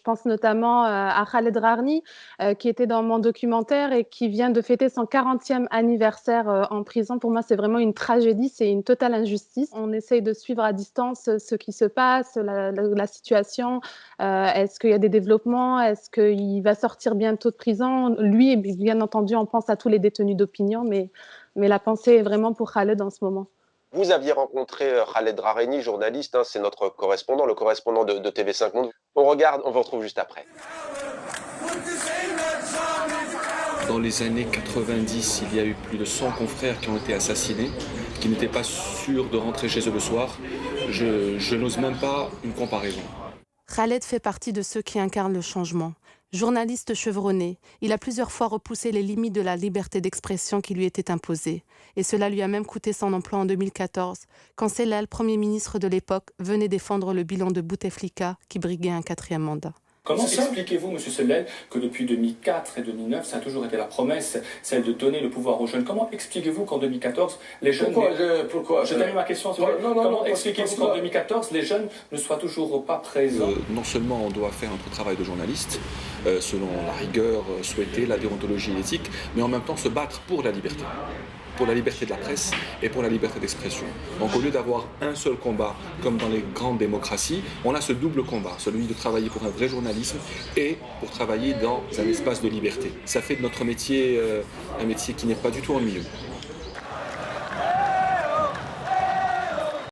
Je pense notamment, à Khaled Drarni, qui était dans mon documentaire et qui vient de fêter son 40e anniversaire, en prison. Pour moi, c'est vraiment une tragédie, c'est une totale injustice. On essaye de suivre à distance, ce qui se passe, la situation. Est-ce qu'il y a des développements? Est-ce qu'il va sortir bientôt de prison? Lui et bien entendu, on pense à tous les détenus d'opinion, mais la pensée est vraiment pour Khaled en ce moment. Vous aviez rencontré, Khaled Drareni, journaliste, hein, c'est notre correspondant, le correspondant de TV5 Monde. On regarde, on vous retrouve juste après. Dans les années 90, il y a eu plus de 100 confrères qui ont été assassinés, qui n'étaient pas sûrs de rentrer chez eux le soir. Je n'ose même pas une comparaison. Khaled fait partie de ceux qui incarnent le changement. Journaliste chevronné, il a plusieurs fois repoussé les limites de la liberté d'expression qui lui étaient imposées. Et cela lui a même coûté son emploi en 2014, quand Sellal, Premier ministre de l'époque, venait défendre le bilan de Bouteflika, qui briguait un 4e mandat. Comment expliquez-vous, M. Sellel, que depuis 2004 et 2009, ça a toujours été la promesse, celle de donner le pouvoir aux jeunes? Comment expliquez-vous qu'en 2014, les jeunes... Pourquoi Je termine ma question. Comment expliquez-vous qu'en 2014, les jeunes ne soient toujours pas présents? Non seulement on doit faire notre travail de journaliste, selon la rigueur souhaitée, la déontologie et l'éthique, mais en même temps se battre pour la liberté de la presse et pour la liberté d'expression. Donc au lieu d'avoir un seul combat, comme dans les grandes démocraties, on a ce double combat, celui de travailler pour un vrai journalisme et pour travailler dans un espace de liberté. Ça fait de notre métier un métier qui n'est pas du tout ennuyeux.